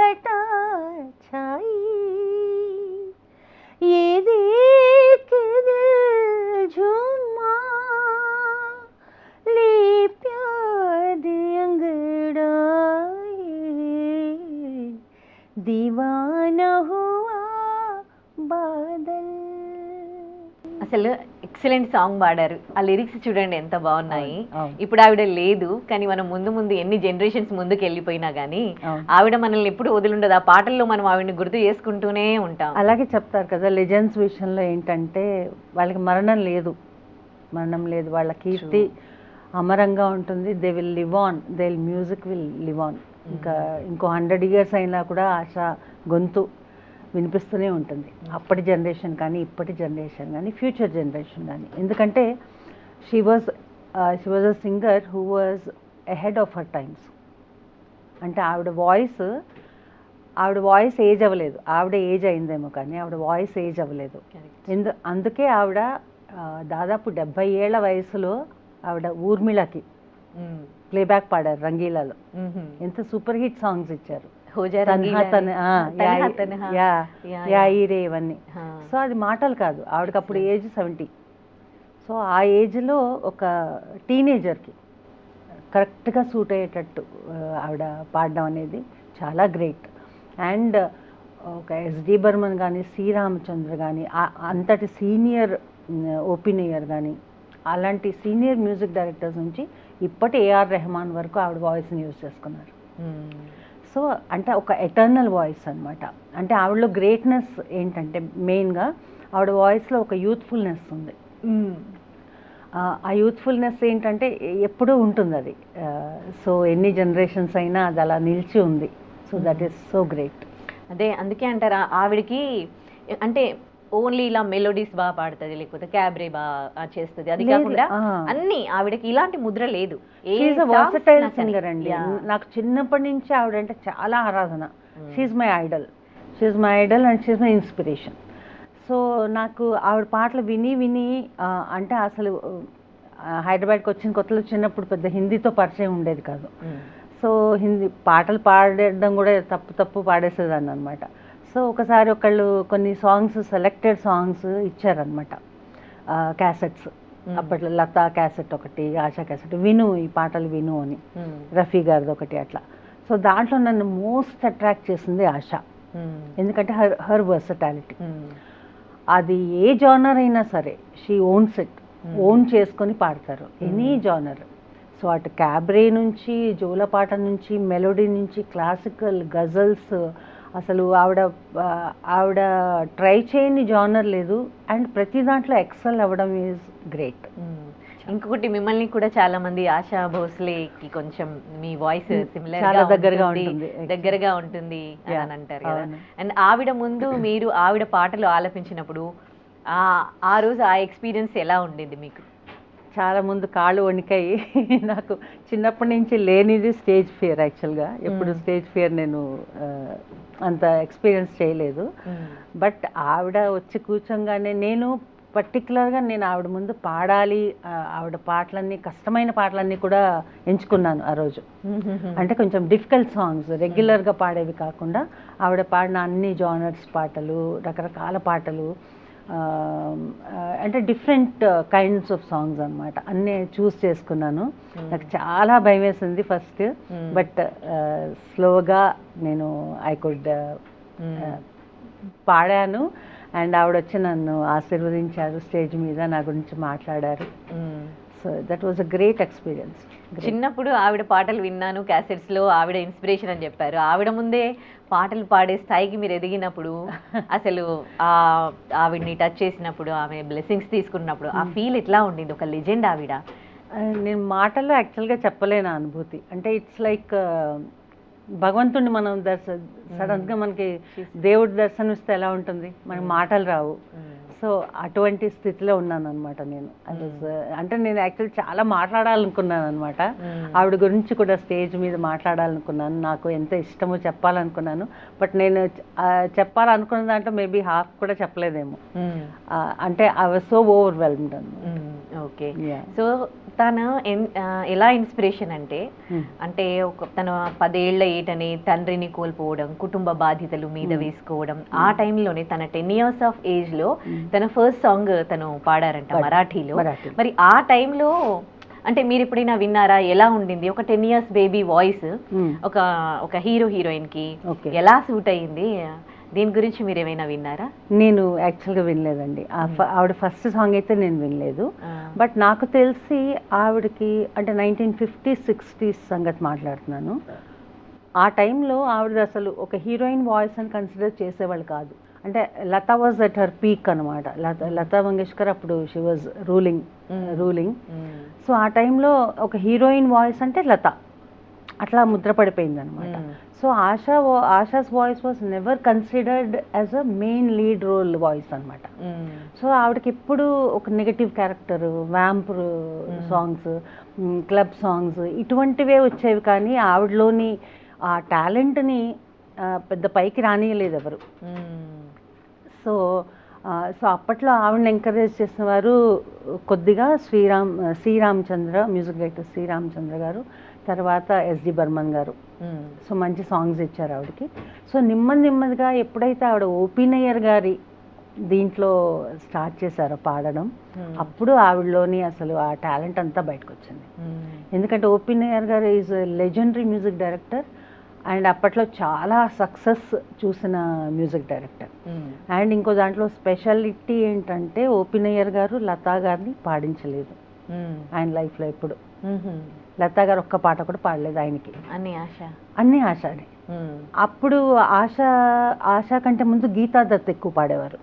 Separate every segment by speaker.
Speaker 1: घटा छाई, ये देख के दिल झूमा, ले प्यार अंगड़ाई, दीवाना हुआ बादल.
Speaker 2: అసలు ఎక్సలెంట్ సాంగ్ పాడారు. ఆ లిరిక్స్ చూడండి ఎంత బాగున్నాయి. ఇప్పుడు ఆవిడ లేదు, కానీ మనం ముందు ముందు ఎన్ని జనరేషన్స్ ముందుకు వెళ్ళిపోయినా కానీ ఆవిడ మనల్ని ఎప్పుడు వదిలిండదు. ఆ పాటల్లో మనం ఆవిడని గుర్తు చేసుకుంటూనే ఉంటాం.
Speaker 1: అలాగే చెప్తారు కదా లెజెండ్స్ విషయంలో ఏంటంటే వాళ్ళకి మరణం లేదు, వాళ్ళ కీర్తి అమరంగా ఉంటుంది. They will live on, they music will live on. ఇంకో 100 years అయినా కూడా ఆశ గొంతు వినిపిస్తూనే ఉంటుంది. అప్పటి జనరేషన్ కానీ ఇప్పటి జనరేషన్ కానీ ఫ్యూచర్ జనరేషన్ కానీ. ఎందుకంటే she was a singer who was ahead of her times. అంటే ఆవిడ వాయిస్ ఏజ్ అవ్వలేదు. ఆవిడ ఏజ్ అయిందేమో కానీ ఆవిడ వాయిస్ ఏజ్ అవ్వలేదు. అందుకే ఆవిడ దాదాపు 70 ఏళ్ల వయసులో ఆవిడ ఊర్మిళకి ప్లేబ్యాక్ పాడారు రంగీలాలో. ఎంత సూపర్ హిట్ సాంగ్స్ ఇచ్చారు. ఇవన్నీ. సో అది మాటలు కాదు. ఆవిడకి అప్పుడు ఏజ్ 70. సో ఆ ఏజ్లో ఒక టీనేజర్కి కరెక్ట్గా సూట్ అయ్యేటట్టు ఆవిడ పాడడం అనేది చాలా గ్రేట్. అండ్ ఒక ఎస్డి బర్మన్ కానీ సి రామచంద్ర కానీ అంతటి సీనియర్ ఓపెనియర్ కానీ అలాంటి సీనియర్ మ్యూజిక్ డైరెక్టర్స్ నుంచి ఇప్పటి ఏఆర్ రెహమాన్ వరకు ఆవిడ వాయిస్ని యూజ్ చేసుకున్నారు. సో అంటే ఒక ఎటర్నల్ వాయిస్ అనమాట. అంటే ఆవిడలో గ్రేట్నెస్ ఏంటంటే మెయిన్గా ఆవిడ వాయిస్లో ఒక యూత్ఫుల్నెస్ ఉంది. ఆ యూత్ఫుల్నెస్ ఏంటంటే ఎప్పుడూ ఉంటుంది అది. సో ఎన్ని జనరేషన్స్ అయినా అది అలా నిలిచి ఉంది. So that is so great.
Speaker 2: అదే అందుకే అంటారా ఆవిడకి అంటే ఓన్లీ ఇలా మెలోడీస్ బాగా పాడుతుంది, లేకపోతే క్యాబ్రే బాగా చేస్తుంది, అది కాకుండా అన్ని ఆవిడకి ఇలాంటి ముద్ర లేదు.
Speaker 1: వర్సటైల్ సింగర్ అండి. నాకు చిన్నప్పటి నుంచి ఆవిడంటే చాలా ఆరాధన. She's my idol and she's my inspiration. So నాకు ఆవిడ పాటలు విని అంటే అసలు హైదరాబాద్కి వచ్చిన కొత్తలో చిన్నప్పుడు పెద్ద హిందీతో పరిచయం ఉండేది కాదు. సో హిందీ పాటలు పాడడం కూడా తప్పు పాడేసేదాన్ని అనమాట. సో ఒకసారి ఒకళ్ళు కొన్ని సాంగ్స్ సెలెక్టెడ్ సాంగ్స్ ఇచ్చారనమాట, క్యాసెట్స్. అప్పట్లో లతా క్యాసెట్ ఒకటి, ఆశా క్యాసెట్, విను ఈ పాటలు విను అని, రఫీ గారిది ఒకటి అట్లా. సో దాంట్లో నన్ను మోస్ట్ అట్రాక్ట్ చేసింది ఆశ. ఎందుకంటే హర్ వర్సటాలిటీ. అది ఏ జానర్ అయినా సరే షీ ఓన్స్ ఇట్, ఓన్ చేసుకొని పాడతారు ఎనీ జానర్. సో అటు క్యాబ్రే నుంచి, జోలపాట నుంచి, మెలోడీ నుంచి, క్లాసికల్, గజల్స్, అసలు ఆవిడ ట్రై చేయని జానర్ లేదు. అండ్ ప్రతి దాంట్లో ఎక్సెల్ అవ్వడం ఈజ్ గ్రేట్.
Speaker 2: ఇంకొకటి మిమ్మల్ని కూడా చాలా మంది ఆశా భోస్లేకి కొంచెం మీ వాయిస్ సిమిలర్ దగ్గరగా ఉంటుంది అని అంటారు కదా. అండ్ ఆవిడ ముందు మీరు ఆవిడ పాటలు ఆలపించినప్పుడు ఆ రోజు ఆ ఎక్స్పీరియన్స్ ఎలా ఉండింది మీకు?
Speaker 1: చాలా ముందు కాళ్ళు వణికాయి. నాకు చిన్నప్పటి నుంచి లేనిది స్టేజ్ ఫియర్. యాక్చువల్గా ఎప్పుడు స్టేజ్ ఫియర్ నేను అంత ఎక్స్పీరియన్స్ చేయలేదు. బట్ ఆవిడ వచ్చి కూర్చోగానే నేను పర్టికులర్గా ఆవిడ ముందు పాడాలి. ఆవిడ పాటలన్నీ, కష్టమైన పాటలన్నీ కూడా ఎంచుకున్నాను ఆ రోజు. అంటే కొంచెం డిఫికల్ట్ సాంగ్స్, రెగ్యులర్గా పాడేవి కాకుండా ఆవిడ పాడిన అన్ని జానర్స్ పాటలు, రకరకాల పాటలు, అంటే డిఫరెంట్ కైండ్స్ ఆఫ్ సాంగ్స్ అనమాట. అన్నీ చూస్ చేసుకున్నాను. నాకు చాలా భయం వేసింది ఫస్ట్, బట్ స్లోగా నేను ఐ కుడ్ పాడాను. అండ్ ఆవిడ వచ్చి నన్ను ఆశీర్వదించారు, స్టేజ్ మీద నా గురించి మాట్లాడారు. So that was a great experience.
Speaker 2: చిన్నప్పుడు ఆవిడ పాటలు విన్నాను క్యాసెట్స్లో, ఆవిడ ఇన్స్పిరేషన్ అని చెప్పారు. ఆవిడ ముందే పాటలు పాడే స్థాయికి మీరు ఎదిగినప్పుడు, అసలు ఆవిడని టచ్ చేసినప్పుడు, ఆమె బ్లెస్సింగ్స్ తీసుకున్నప్పుడు ఆ ఫీల్ ఎట్లా ఉండింది? ఒక లెజెండ్ ఆవిడ.
Speaker 1: నేను మాటల్లో యాక్చువల్గా చెప్పలేను అనుభూతి. అంటే ఇట్స్ లైక్ భగవంతుడిని మనం సడన్గా మనకి దేవుడి దర్శనం ఇస్తే ఎలా ఉంటుంది, మనకి మాటలు రావు. సో అటువంటి స్థితిలో ఉన్నాను అనమాట నేను. అంటే నేను యాక్చువల్లీ చాలా మాట్లాడాలనుకున్నాను అనమాట. ఆవిడ గురించి కూడా స్టేజ్ మీద మాట్లాడాలనుకున్నాను. నాకు ఎంత ఇష్టమో చెప్పాలనుకున్నాను. బట్ నేను చెప్పాలనుకున్న దాంట్లో మేబీ హాఫ్ కూడా చెప్పలేదేమో. అంటే I was so overwhelmed.
Speaker 2: Okay. So తను ఎలా ఇన్స్పిరేషన్ అంటే అంటే తన 10 ఏళ్ల ఏటనే తండ్రిని కోల్పోవడం, కుటుంబ బాధ్యతలు మీద వేసుకోవడం, ఆ టైంలోనే తన 10 years ఆఫ్ ఏజ్ లో తన ఫస్ట్ సాంగ్ తను పాడారంట మరాఠీలో. మరి ఆ టైంలో అంటే మీరు ఎప్పుడైనా విన్నారా, ఎలా ఉండింది? ఒక 10 years బేబీ వాయిస్ ఒక హీరో హీరోయిన్ కి ఎలా సూట్ అయ్యింది? దీని గురించి మీరు ఏమైనా విన్నారా?
Speaker 1: నేను యాక్చువల్గా వినలేదండి. ఆవిడ ఫస్ట్ సాంగ్ అయితే నేను వినలేదు. బట్ నాకు తెలిసి ఆవిడకి అంటే 1950s 60s సంగతి మాట్లాడుతున్నాను. ఆ టైంలో ఆవిడ అసలు ఒక హీరోయిన్ వాయిస్ అని కన్సిడర్ చేసేవాళ్ళు కాదు. అంటే Lata was at her peak అనమాట. లతా మంగేష్కర్ అప్పుడు షీ వాజ్ రూలింగ్. సో ఆ టైంలో ఒక హీరోయిన్ వాయిస్ అంటే లత అట్లా ముద్రపడిపోయింది అనమాట. So Asha's voice was never considered as a main lead role voice అనమాట. సో ఆవిడకి ఎప్పుడు ఒక negative character, vamp songs, club songs ఇటువంటివే వచ్చేవి, కానీ ఆవిడలోని ఆ టాలెంట్ని పెద్ద పైకి రానియలేదు ఎవరు. సో అప్పట్లో ఆవిడని ఎంకరేజ్ చేసిన వారు కొద్దిగా శ్రీరామచంద్ర, మ్యూజిక్ డైరెక్టర్ శ్రీరామచంద్ర గారు, తర్వాత ఎస్డి బర్మన్ గారు. సో మంచి సాంగ్స్ ఇచ్చారు ఆవిడకి. సో నెమ్మదిగా ఎప్పుడైతే ఆవిడ ఓపీ నయ్యర్ గారి దీంట్లో స్టార్ట్ చేశారో పాడడం, అప్పుడు ఆవిడలోని అసలు ఆ టాలెంట్ అంతా బయటకు వచ్చింది. ఎందుకంటే ఓపీ నయ్యర్ గారు is legendary music director and అప్పట్లో చాలా సక్సెస్ చూసిన మ్యూజిక్ డైరెక్టర్. అండ్ ఇంకో దాంట్లో స్పెషాలిటీ ఏంటంటే ఓపీ నయ్యర్ గారు లతా గారిని పాడించలేదు ఆయన లైఫ్లో ఎప్పుడు. లతా గారు ఒక్క పాట కూడా పాడలేదు ఆయనకి, అన్ని ఆశానే. అప్పుడు ఆశా కంటే ముందు గీతా దత్ ఎక్కువ పాడేవారు.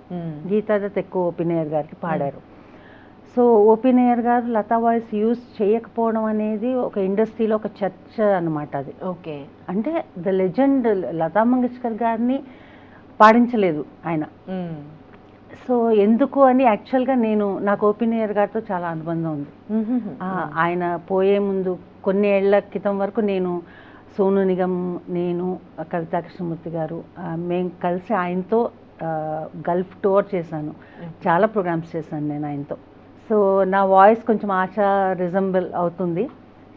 Speaker 1: గీతా దత్ ఎక్కువ ఓపీ నయ్యర్ గారికి పాడారు. సో ఓపీ నయ్యర్ గారు లతా వాయిస్ యూజ్ చేయకపోవడం అనేది ఒక ఇండస్ట్రీలో ఒక చర్చ అనమాట అది. ఓకే, అంటే ద లెజెండ్ లతా మంగేష్కర్ గారిని పాడించలేదు ఆయన. సో ఎందుకు అని యాక్చువల్గా నాకు ఓపీ నయ్యర్ గారితో చాలా అనుబంధం ఉంది. ఆయన పోయే ముందు కొన్ని ఏళ్ల క్రితం వరకు నేను, సోను నిగమ్, నేను, కవితా కృష్ణమూర్తి గారు మేము కలిసి ఆయనతో గల్ఫ్ టూర్ చేశాను. చాలా ప్రోగ్రామ్స్ చేశాను నేను ఆయనతో. సో నా వాయిస్ కొంచెం ఆశా రిజంబుల్ అవుతుంది.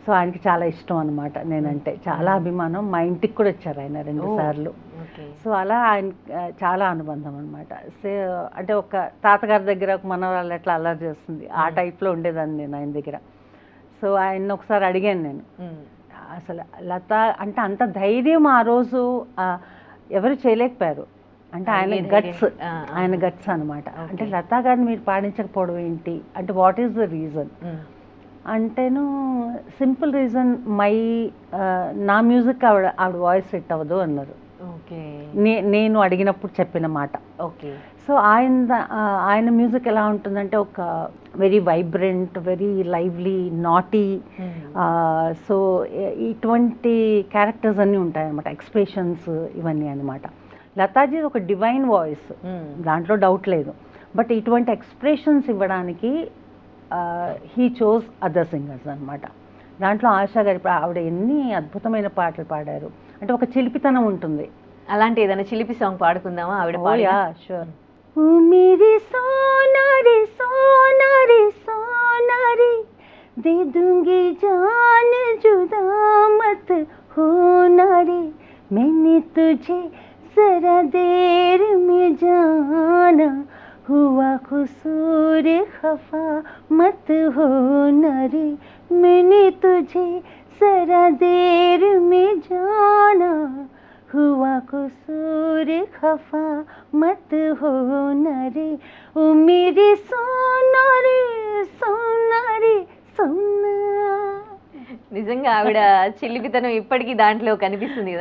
Speaker 1: సో ఆయనకి చాలా ఇష్టం అనమాట, నేనంటే చాలా అభిమానం. మా ఇంటికి కూడా వచ్చారు ఆయన 2 సార్లు. సో అలా ఆయన చాలా అనుబంధం అనమాట. సో అంటే ఒక తాతగారి దగ్గర ఒక మనవరాలు ఎట్లా అల్లరి చేస్తుంది, ఆ టైప్లో ఉండేదాన్ని నేను ఆయన దగ్గర. సో ఆయన ఒకసారి అడిగాను నేను, అసలు లత అంటే అంత ధైర్యం ఆ రోజు ఎవరు చేయలేకపోయారు. అంటే ఆయన గట్స్ అనమాట. అంటే లతా గారిని మీరు పాడించకపోవడం ఏంటి అంటే, వాట్ ఈస్ ద రీజన్ అంటేను, సింపుల్ రీజన్, నా మ్యూజిక్ ఆవిడ వాయిస్ సెట్ అవ్వదు అన్నారు. నేను అడిగినప్పుడు చెప్పిన మాట. ఓకే. సో ఆయన మ్యూజిక్ ఎలా ఉంటుందంటే ఒక very vibrant, very lively, naughty, so ఇటువంటి క్యారెక్టర్స్ అన్నీ ఉంటాయన్నమాట, ఎక్స్ప్రెషన్స్ ఇవన్నీ అనమాట. లతాజీ ఒక డివైన్ వాయిస్, దాంట్లో డౌట్ లేదు. బట్ ఇటువంటి ఎక్స్ప్రెషన్స్ ఇవ్వడానికి హీ చోజ్ అదర్ సింగర్స్ అనమాట. దాంట్లో ఆశా గారి ఆవిడ ఎన్ని అద్భుతమైన పాటలు పాడారు అంటే ఒక చిలిపితనం ఉంటుంది.
Speaker 2: అలాంటి ఏదైనా చిలిపి సాంగ్ పాడుకుందామా ఆవిడ?
Speaker 1: షూర్. मेरी सोना रे सोना रे सोना रे, दे दूंगी जान जुदा मत होना रे, मैंने तुझे जरा देर में जाना, हुआ कसूर खफा मत होना रे, मैंने तुझे जरा देर में जाना, हुआ कसूर खफा मत होना रे, ओ मेरी सोना रे सोना रे सोना.
Speaker 2: నిజంగా ఆవిడ చిలిపితనం ఇప్పటికీ దాంట్లో కనిపిస్తుంది కదా.